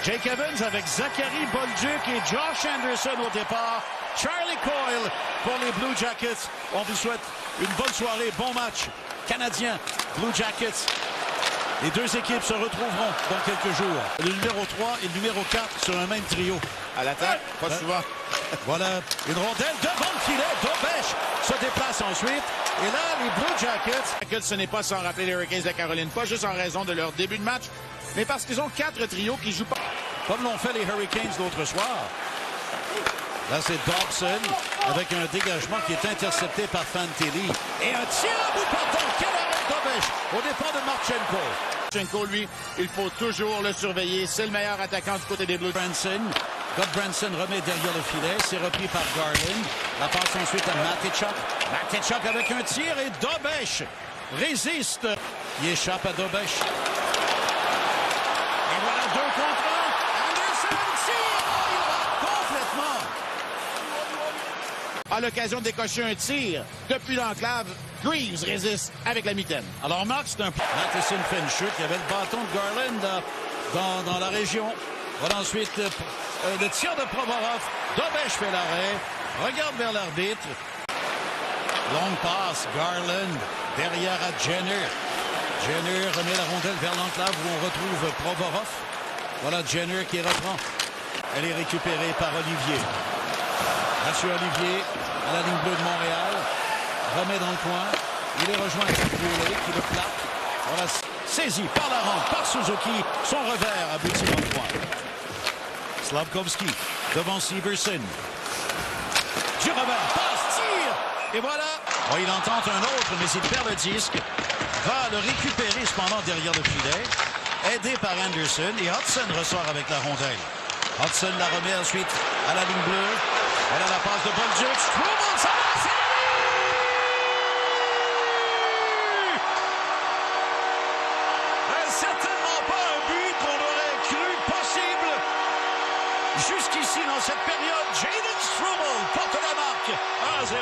Jake Evans avec Zachary Bolduc et Josh Anderson au départ. Charlie Coyle pour les Blue Jackets. On vous souhaite une bonne soirée, bon match canadien, Blue Jackets. Les deux équipes se retrouveront dans quelques jours. Le numéro 3 et le numéro 4 sur un même trio. À l'attaque, pas souvent. Voilà, une rondelle devant le filet. Dobech se déplace ensuite. Et là, les Blue Jackets. Ce n'est pas sans rappeler les Hurricanes de Caroline, pas juste en raison de leur début de match, mais parce qu'ils ont 4 trios qui jouent pas. Comme l'ont fait les Hurricanes l'autre soir. Là, c'est Dobson avec un dégagement qui est intercepté par Fantilli. Et un tir à bout portant. Quel arrêt de Dobech au départ de Marchenko. Marchenko, lui, il faut toujours le surveiller. C'est le meilleur attaquant du côté des Blues. Branson. Branson remet derrière le filet. C'est repris par Garland. La passe ensuite à Matechuk. Matechuk avec un tir et Dobech résiste. Il échappe à Dobech. Et voilà 2 contre 1. Anderson tire. Oh, il rate complètement. À l'occasion de décocher un tir depuis l'enclave, Greaves résiste avec la mitaine. Alors Marc, c'est un... Matheson fait une chute. Il y avait le bâton de Garland dans la région. Voilà ensuite le tir de Provorov. Dobech fait l'arrêt. Regarde vers l'arbitre. Longue passe. Garland derrière à Jenner. Jenner remet la rondelle vers l'enclave où on retrouve Provorov. Voilà Jenner qui reprend. Elle est récupérée par Olivier. Monsieur Olivier à la ligne bleue de Montréal. Remet dans le coin. Il est rejoint par Goulet qui le plaque. Voilà, saisi par la rampe, par Suzuki. Son revers aboutit dans le coin. Slafkovski devant Severson. Du revers, passe, tire. Et voilà. Oh, il en tente un autre, mais s'il perd le disque, va le récupérer cependant derrière le filet. Aidé par Anderson. Et Hudson ressort avec la rondelle. Hudson la remet ensuite à la ligne bleue. Voilà la passe de Bolduc. Struble, ça va, c'est certainement pas un but qu'on aurait cru possible jusqu'ici dans cette période. Jaden Struble porte la marque 1-0.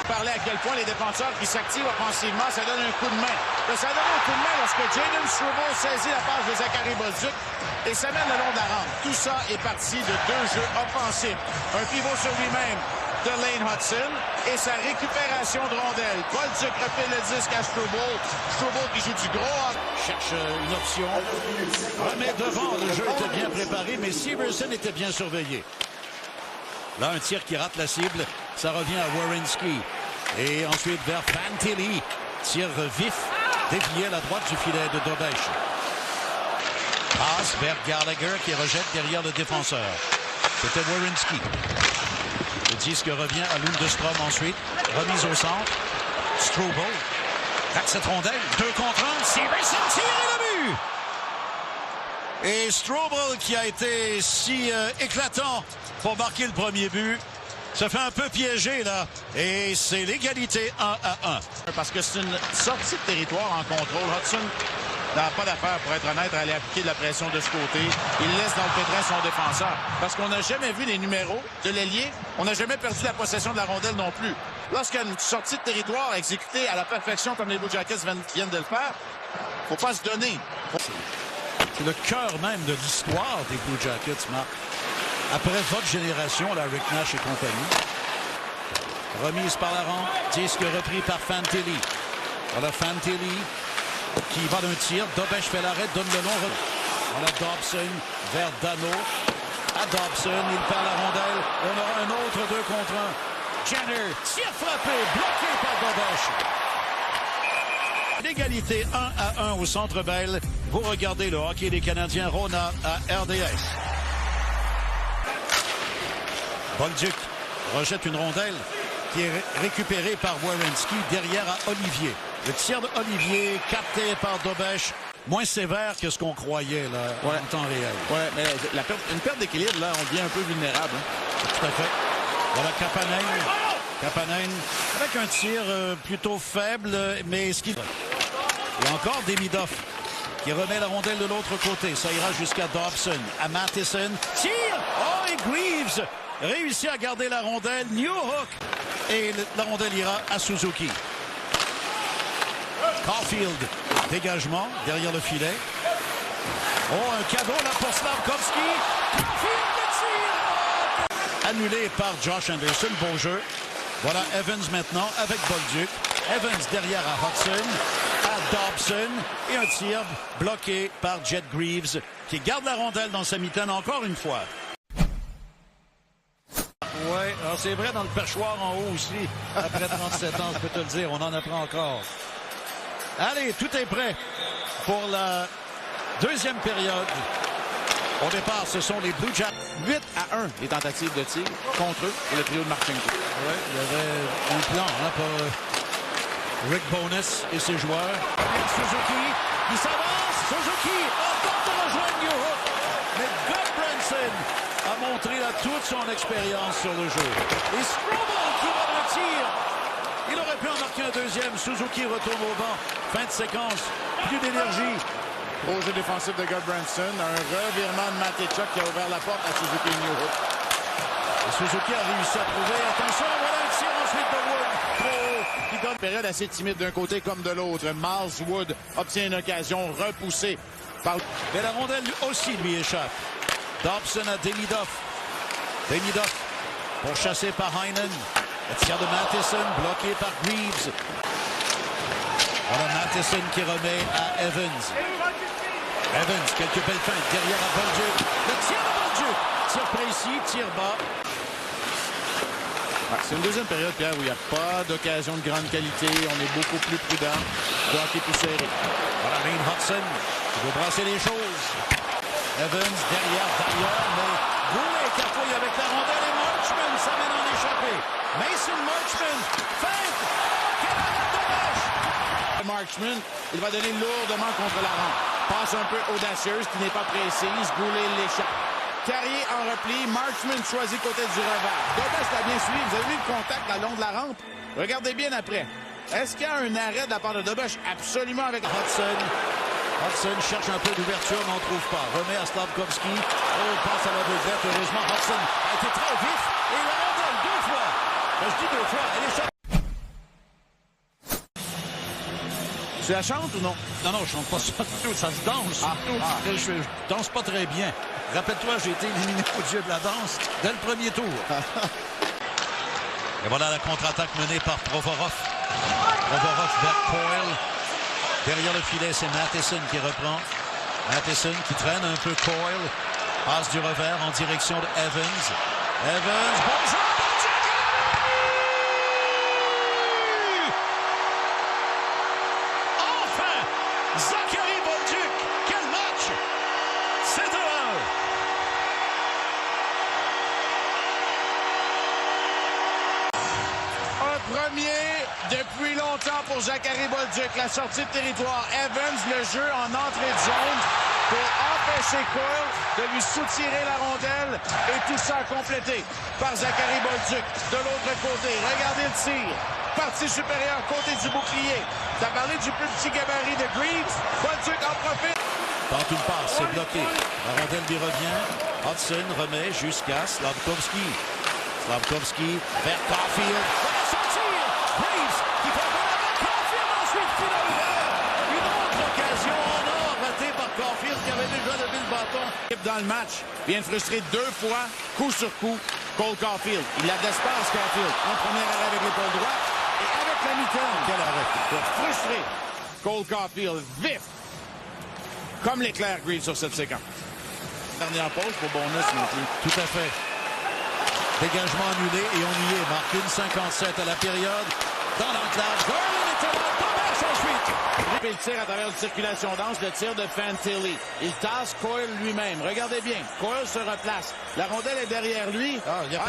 Parler à quel point les défenseurs qui s'activent offensivement, ça donne un coup de main. Ça donne un coup de main lorsque Jaden Struble saisit la passe de Zachary Bolduc et s'amène le long de la rampe. Tout ça est parti de 2 jeux offensifs. Un pivot sur lui-même de Lane Hudson et sa récupération de rondelle. Bolduc refait le disque à Struble. Struble qui joue du gros. Cherche une option. Remet devant. Le jeu était bien préparé, mais Severson était bien surveillé. Là, un tir qui rate la cible. Ça revient à Werenski. Et ensuite vers Fantilli. Tir vif. Dévié à la droite du filet de Dobech. Passe vers Gallagher qui rejette derrière le défenseur. C'était Werenski. Le disque revient à Lundestrom ensuite. Remise au centre. Struble. Rate cette rondelle. 2 contre 1. Severson tire et le but. Et Struble qui a été si éclatant pour marquer le premier but. Ça fait un peu piégé, là. Et c'est l'égalité 1-1. Parce que c'est une sortie de territoire en contrôle. Hudson n'a pas d'affaire, pour être honnête, à aller appliquer de la pression de ce côté. Il laisse dans le pétrin son défenseur. Parce qu'on n'a jamais vu les numéros de l'ailier. On n'a jamais perdu la possession de la rondelle non plus. Lorsqu'il y a une sortie de territoire exécutée à la perfection comme les Blue Jackets viennent de le faire, faut pas se donner. C'est le cœur même de l'histoire des Blue Jackets, Marc. Après votre génération, la Rick Nash et compagnie. Remise par la rampe. Disque repris par Fantilli. Voilà Fantilli qui va d'un tir. Dobech fait l'arrêt, donne le long. Voilà Dobson vers Dano. À Dobson, il perd la rondelle. On aura un autre 2 contre 1. Jenner, tir frappé, bloqué par Dobech. L'égalité 1-1 au Centre Bell. Vous regardez le hockey des Canadiens Rona à RDS. Bolduc rejette une rondelle qui est récupérée par Werenski derrière à Olivier. Le tir de Olivier capté par Dobech. Moins sévère que ce qu'on croyait là, en temps réel. Ouais, mais une perte d'équilibre, là, on devient un peu vulnérable. Hein. Tout à fait. Voilà Kapanen avec un tir plutôt faible, mais ce qui... Et encore Demidov qui remet la rondelle de l'autre côté. Ça ira jusqu'à Dobson. À Matheson. Tire! Oh, et Greaves réussit à garder la rondelle. New Hook. Et la rondelle ira à Suzuki. Caulfield. Dégagement derrière le filet. Oh, un cadeau là pour Slafkovsky. Caulfield le tir! Annulé par Josh Anderson. Beau jeu. Voilà Evans maintenant avec Bolduc. Evans derrière à Hudson, à Dobson. Et un tir bloqué par Jet Greaves qui garde la rondelle dans sa mitaine encore une fois. Oui, alors c'est vrai dans le perchoir en haut aussi. Après 37 ans, je peux te le dire, on en apprend encore. Allez, tout est prêt pour la deuxième période. Au départ, ce sont les Blue Jackets. 8-1, les tentatives de tir contre eux et le trio de Marchenko. Oui, il y avait un plan pour Rick Bowness et ses joueurs. Suzuki, il s'avance. Suzuki, tente de rejoindre Newhook. Mais Gottbranson a montré là toute son expérience sur le jeu. Et Strobel qui va le tir. Il aurait pu en marquer un deuxième. Suzuki retourne au banc. Fin de séquence. Plus d'énergie. Au jeu défensif de Gottbranson, un revirement de Matechuk qui a ouvert la porte à Suzuki Newhook. Et Suzuki a réussi à trouver. Attention, voilà un tir ensuite de Wood. Qui donne une période assez timide d'un côté comme de l'autre. Miles Wood obtient une occasion repoussée par... Mais la rondelle aussi lui échappe. Dobson à Demidov. Demidov pour chasser par Heinen. Le tir de Matheson bloqué par Greaves. Voilà Matheson qui remet à Evans. Evans, quelques belles feintes derrière à Bolduc. Le tir de Bolduc. Tir précis, tir bas. C'est une deuxième période, Pierre, où il n'y a pas d'occasion de grande qualité. On est beaucoup plus prudent. Le hockey plus serré. Voilà Lane Hudson qui veut brasser les choses. Evans derrière, mais Goulet cafouille avec la rondelle et Marchman s'amène en échappée. Mason Marchman, feinte. Quel arrêt de vache! Marchman, il va donner lourdement contre la rampe. Passe un peu audacieuse qui n'est pas précise. Goulet l'échappe. Carrier en repli. Marchman choisit côté du revers. Dobes l'a bien suivi. Vous avez vu le contact le long de la rampe? Regardez bien après. Est-ce qu'il y a un arrêt de la part de Dobes? Absolument avec Hudson. Hudson cherche un peu d'ouverture, mais on ne trouve pas. Remet à Slafkovsky. Oh, passe à la vedette. Heureusement, Hudson a été très vif. Et la rondelle, deux fois. Je dis deux fois. Elle échappe. Tu la chantes ou non? Non, je chante pas ça. Ça se danse. Je danse pas très bien. Rappelle-toi, j'ai été éliminé au jeu de la danse dès le premier tour. Et voilà la contre-attaque menée par Provorov. Provorov vers Coyle. Derrière le filet, c'est Matheson qui reprend. Matheson qui traîne un peu Coyle. Passe du revers en direction de Evans. Evans, bonjour! Zachary Bolduc, quel match! C'est 2-1. Un premier depuis longtemps pour Zachary Bolduc. La sortie de territoire. Evans, le jeu en entrée de zone pour empêcher Coyle de lui soutirer la rondelle. Et tout ça complété par Zachary Bolduc. De l'autre côté, regardez le tir. Partie supérieure, côté du bouclier. T'as parlé du plus petit gabarit de Greaves. Bolduc en profite. Tente une passe, c'est bloqué. La rondelle lui revient. Hudson remet jusqu'à Slafkovsky. Slafkovsky vers Caulfield. Voilà son tir! Greaves qui fait un bon arrêt. Caulfield ensuite qui l'a ouvert. Une autre occasion en or ratée par Caulfield qui avait déjà levé le bâton. Dans le match, vient de frustrer deux fois, coup sur coup, Cole Caulfield. Il a d'espace, Caulfield. En premier arrêt avec l'épaule droite. Et avec la mitaine, quel arrêt pour frustrer Cole Caulfield, vif, comme l'éclair Greaves sur cette séquence. Dernière pause pour Bowness non plus. Tout à fait. Dégagement annulé et on y est. Marque 1,57 à la période. Dans l'enclave, Garland était là. Dobes ensuite. Il tire à travers une circulation dense, le tir de Fantilli. Il tasse Coyle lui-même. Regardez bien, Coyle se replace. La rondelle est derrière lui.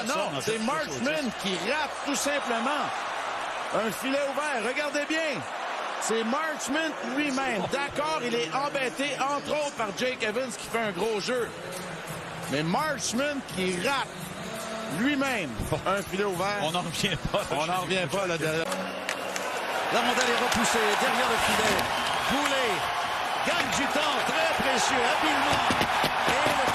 Non, c'est Marchman qui rate tout simplement. Un filet ouvert, regardez bien. C'est Marchman lui-même. D'accord, il est embêté, entre autres, par Jake Evans qui fait un gros jeu. Mais Marchman qui rate lui-même un filet ouvert. On n'en revient pas. On n'en revient pas là derrière. La rondelle est repoussée derrière le filet. Goulet gagne du temps très précieux, habilement. Et le